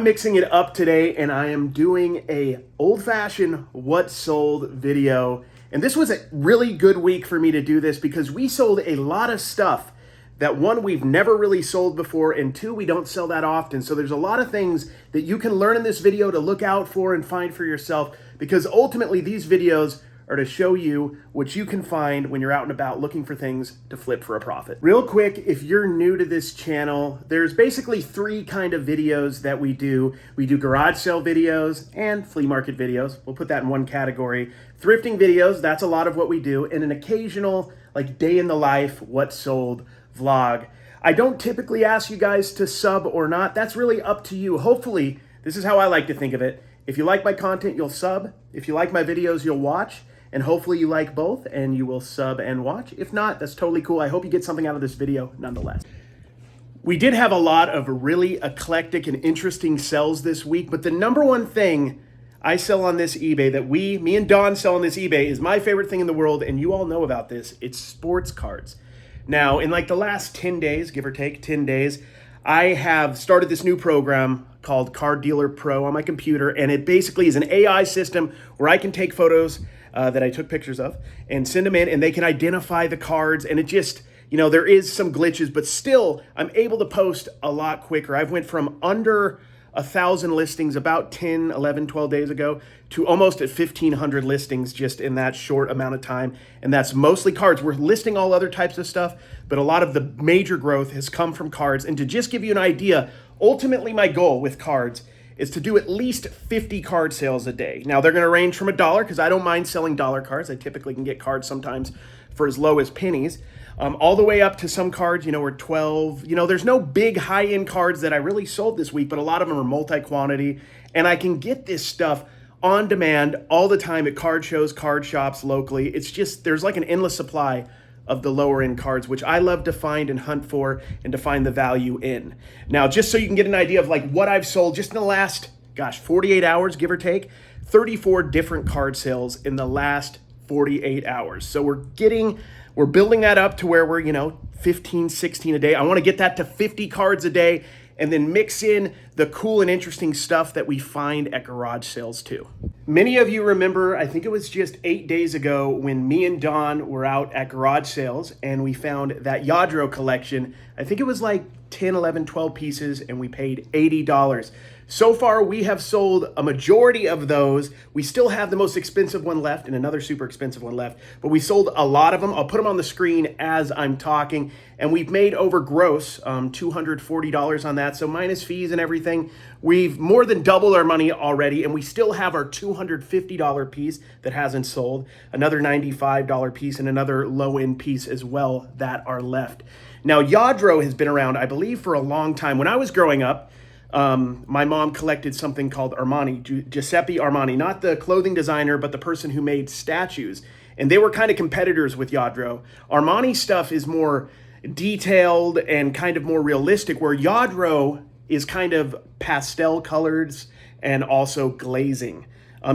I'm mixing it up today and I am doing a old-fashioned what sold video. And this was a really good week for me to do this because we sold a lot of stuff that, one, we've never really sold before, and two, we don't sell that often. So there's a lot of things that you can learn in this video to look out for and find for yourself, because ultimately these videos are to show you what you can find when you're out and about looking for things to flip for a profit. Real quick, if you're new to this channel, there's basically three kind of videos that we do. We do garage sale videos and flea market videos. We'll put that in one category. Thrifting videos, that's a lot of what we do, and an occasional like day in the life, what sold vlog. I don't typically ask you guys to sub or not. That's really up to you. Hopefully, this is how I like to think of it. If you like my content, you'll sub. If you like my videos, you'll watch. And hopefully you like both and you will sub and watch. If not, that's totally cool. I hope you get something out of this video nonetheless. We did have a lot of really eclectic and interesting sells this week, but the number one thing I sell on this eBay that me and Don sell on this eBay is my favorite thing in the world, and you all know about this. It's sports cards. Now, in like the last 10 days, give or take 10 days, I have started this new program called Card Dealer Pro on my computer, and it basically is an AI system where I can take photos that I took pictures of and send them in, and they can identify the cards, and it just, you know, there is some glitches, but still I'm able to post a lot quicker. I've went from under 1,000 listings about 10, 11, 12 days ago to almost at 1,500 listings just in that short amount of time, and that's mostly cards. We're listing all other types of stuff, but a lot of the major growth has come from cards. And to just give you an idea, ultimately my goal with cards is to do at least 50 card sales a day. Now, they're gonna range from $1, because I don't mind selling dollar cards. I typically can get cards sometimes for as low as pennies, all the way up to some cards, you know, are 12. You know, there's no big high-end cards that I really sold this week, but a lot of them are multi-quantity, and I can get this stuff on demand all the time at card shows, card shops locally. It's just, there's like an endless supply of the lower end cards, which I love to find and hunt for and to find the value in. Now, just so you can get an idea of like what I've sold just in the last, 48 hours, give or take, 34 different card sales in the last 48 hours. So we're building that up to where we're, you know, 15, 16 a day. I want to get that to 50 cards a day, and then mix in the cool and interesting stuff that we find at garage sales too. Many of you remember, I think it was just 8 days ago, when me and Don were out at garage sales and we found that Yadro collection. I think it was like 10, 11, 12 pieces, and we paid $80. So far, we have sold a majority of those. We still have the most expensive one left and another super expensive one left, but we sold a lot of them. I'll put them on the screen as I'm talking, and we've made over gross $240 on that. So minus fees and everything, we've more than doubled our money already, and we still have our $250 piece that hasn't sold, another $95 piece, and another low-end piece as well that are left. Now, Yadro has been around, I believe, for a long time. When I was growing up, my mom collected something called Armani, Giuseppe Armani, not the clothing designer, but the person who made statues. And they were kind of competitors with Yadro. Armani stuff is more detailed and kind of more realistic, where Yadro is kind of pastel colors and also glazing.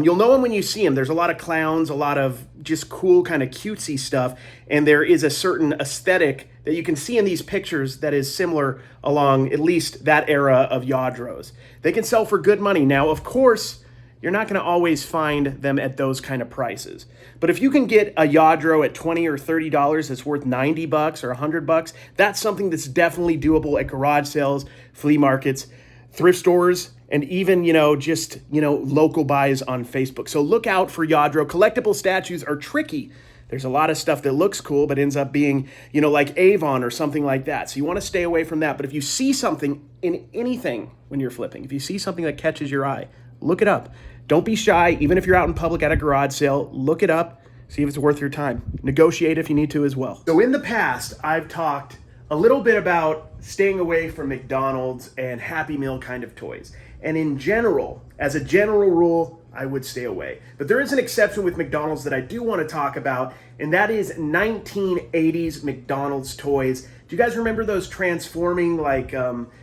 You'll know them when you see them. There's a lot of clowns, a lot of just cool kind of cutesy stuff, and there is a certain aesthetic that you can see in these pictures that is similar along at least that era of Yadros. They can sell for good money. Now, of course, you're not going to always find them at those kind of prices. But if you can get a Yadro at $20 or $30 that's worth $90 or $100, that's something that's definitely doable at garage sales, flea markets, thrift stores, and even, you know, just, you know, local buys on Facebook. So look out for Yadro. Collectible statues are tricky. There's a lot of stuff that looks cool but ends up being, you know, like Avon or something like that. So you want to stay away from that. But if you see something in anything when you're flipping, if you see something that catches your eye, look it up. Don't be shy. Even if you're out in public at a garage sale, look it up. See if it's worth your time. Negotiate if you need to as well. So in the past, I've talked a little bit about staying away from McDonald's and Happy Meal kind of toys. And in general, as a general rule, I would stay away. But there is an exception with McDonald's that I do want to talk about, and that is 1980s McDonald's toys. Do you guys remember those transforming like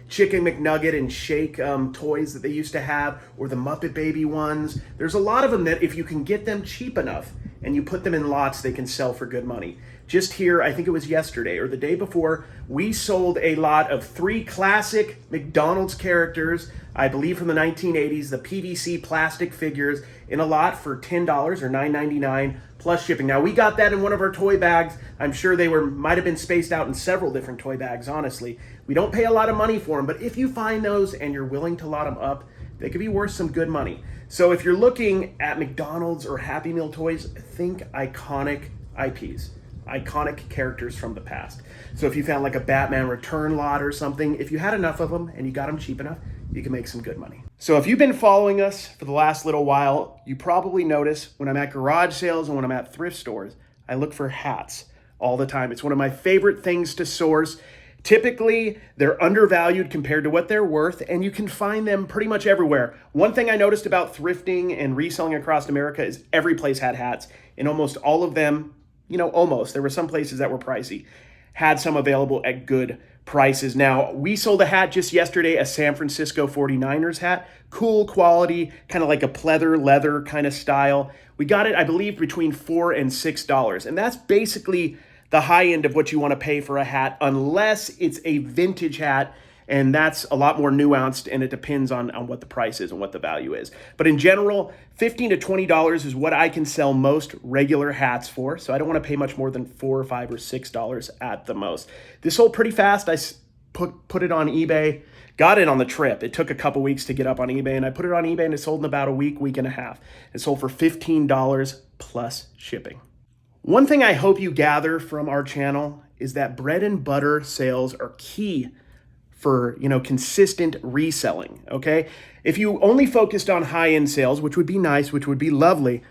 Chicken McNugget and Shake toys that they used to have, or the Muppet Baby ones? There's a lot of them that if you can get them cheap enough and you put them in lots, they can sell for good money. just here, I think it was yesterday or the day before, we sold a lot of 3 classic McDonald's characters, I believe from the 1980s, the PVC plastic figures, in a lot for $10 or $9.99 plus shipping. Now, we got that in one of our toy bags. I'm sure they might have been spaced out in several different toy bags, honestly. We don't pay a lot of money for them, but if you find those and you're willing to lot them up, they could be worth some good money. So if you're looking at McDonald's or Happy Meal toys, think iconic IPs, iconic characters from the past. So if you found like a Batman Return lot or something, if you had enough of them and you got them cheap enough, you can make some good money. So if you've been following us for the last little while, you probably notice when I'm at garage sales and when I'm at thrift stores, I look for hats all the time. It's one of my favorite things to source. Typically, they're undervalued compared to what they're worth, and you can find them pretty much everywhere. One thing I noticed about thrifting and reselling across America is every place had hats, and almost all of them, almost, there were some places that were pricey, had some available at good prices. Now, we sold a hat just yesterday, a San Francisco 49ers hat, cool quality, kind of like a pleather leather kind of style. We got it, I believe, between $4 and $6, and that's basically the high end of what you want to pay for a hat, unless it's a vintage hat, and that's a lot more nuanced, and it depends on what the price is and what the value is. But in general, $15 to $20 is what I can sell most regular hats for, so I don't want to pay much more than $4 or $5 or $6 at the most. This sold pretty fast. I put it on eBay, got it on the trip. It took a couple weeks to get up on eBay, and I put it on eBay, and it sold in about a week and a half. It sold for $15 plus shipping. One thing I hope you gather from our channel is that bread and butter sales are key for, consistent reselling, okay? If you only focused on high-end sales, which would be nice, which would be lovely,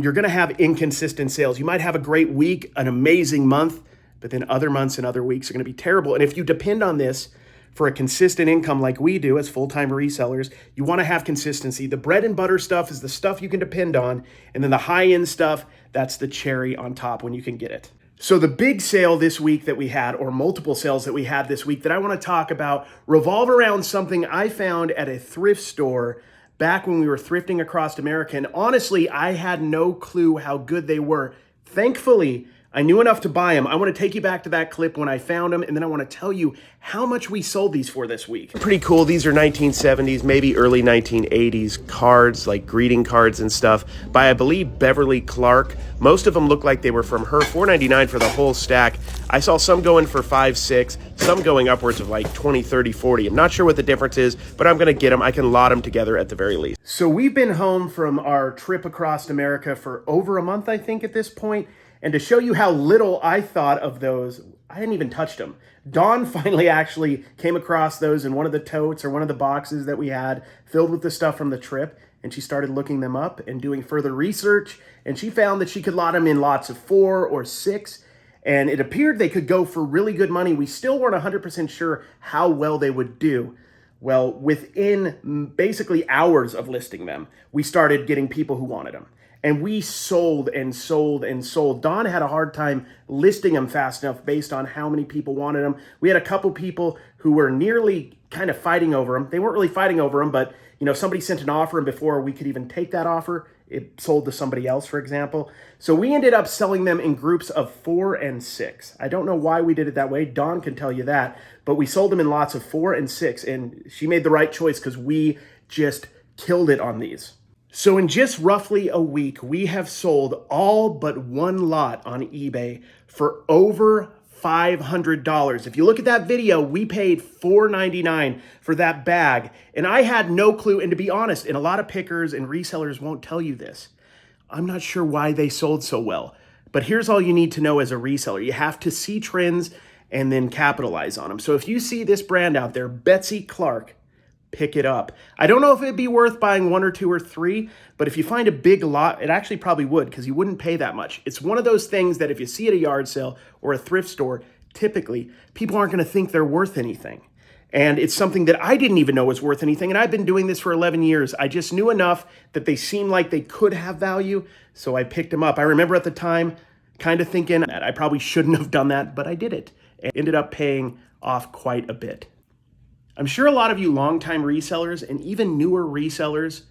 you're gonna have inconsistent sales. You might have a great week, an amazing month, but then other months and other weeks are gonna be terrible. And if you depend on this for a consistent income like we do as full-time resellers, you wanna have consistency. The bread and butter stuff is the stuff you can depend on, and then the high-end stuff, that's the cherry on top when you can get it. So the big sale this week that we had, or multiple sales that we had this week that I want to talk about, revolve around something I found at a thrift store back when we were thrifting across America. And honestly, I had no clue how good they were. Thankfully, I knew enough to buy them. I want to take you back to that clip when I found them, and then I want to tell you how much we sold these for this week. Pretty cool. These are 1970s, maybe early 1980s cards, like greeting cards and stuff, by, I believe, Beverly Clark. Most of them look like they were from her. $4.99 for the whole stack. I saw some going for $5, $6, some going upwards of like $20, $30, $40. I'm not sure what the difference is, but I'm going to get them. I can lot them together at the very least. So we've been home from our trip across America for over a month, I think, at this point. And to show you how little I thought of those, I hadn't even touched them. Dawn finally actually came across those in one of the totes or one of the boxes that we had filled with the stuff from the trip. And she started looking them up and doing further research. And she found that she could lot them in lots of 4 or 6. And it appeared they could go for really good money. We still weren't 100% sure how well they would do. Well, within basically hours of listing them, we started getting people who wanted them. And we sold and sold and sold. Dawn had a hard time listing them fast enough based on how many people wanted them. We had a couple people who were nearly kind of fighting over them. They weren't really fighting over them, but somebody sent an offer, and before we could even take that offer, it sold to somebody else, for example. So we ended up selling them in groups of 4 and 6. I don't know why we did it that way. Dawn can tell you that, but we sold them in lots of 4 and 6, and she made the right choice because we just killed it on these. So in just roughly a week, we have sold all but one lot on eBay for over $500. If you look at that video, we paid $4.99 for that bag. And I had no clue. And to be honest, and a lot of pickers and resellers won't tell you this, I'm not sure why they sold so well. But here's all you need to know as a reseller. You have to see trends and then capitalize on them. So if you see this brand out there, Betsy Clark, pick it up. I don't know if it'd be worth buying 1 or 2 or 3, but if you find a big lot, it actually probably would, because you wouldn't pay that much. It's one of those things that if you see at a yard sale or a thrift store, typically people aren't going to think they're worth anything. And it's something that I didn't even know was worth anything. And I've been doing this for 11 years. I just knew enough that they seemed like they could have value. So I picked them up. I remember at the time kind of thinking that I probably shouldn't have done that, but I did it and ended up paying off quite a bit. I'm sure a lot of you longtime resellers and even newer resellers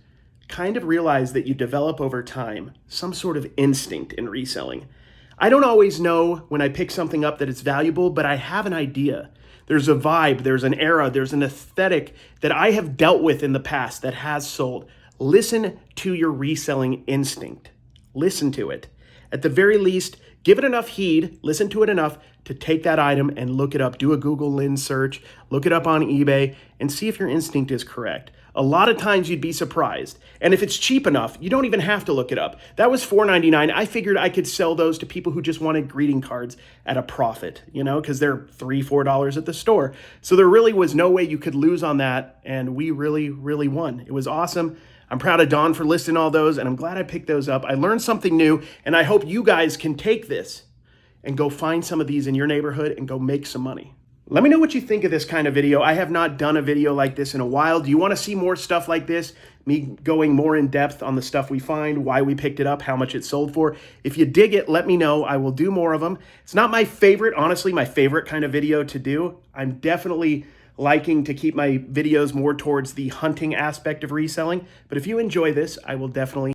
kind of realize that you develop over time some sort of instinct in reselling. I don't always know when I pick something up that it's valuable, but I have an idea. There's a vibe, there's an era, there's an aesthetic that I have dealt with in the past that has sold. Listen to your reselling instinct. Listen to it. At the very least, give it enough heed, listen to it enough to take that item and look it up. Do a Google Lens search, look it up on eBay, and see if your instinct is correct. A lot of times you'd be surprised. And if it's cheap enough, you don't even have to look it up. That was $4.99. I figured I could sell those to people who just wanted greeting cards at a profit, because they're $3, $4 at the store. So there really was no way you could lose on that, and we really, really won. It was awesome. I'm proud of Dawn for listing all those, and I'm glad I picked those up. I learned something new, and I hope you guys can take this and go find some of these in your neighborhood and go make some money. Let me know what you think of this kind of video. I have not done a video like this in a while. Do you want to see more stuff like this? Me going more in depth on the stuff we find, why we picked it up, how much it sold for. If you dig it, let me know. I will do more of them. It's not my favorite, honestly, my favorite kind of video to do. I'm definitely liking to keep my videos more towards the hunting aspect of reselling. But if you enjoy this, I will definitely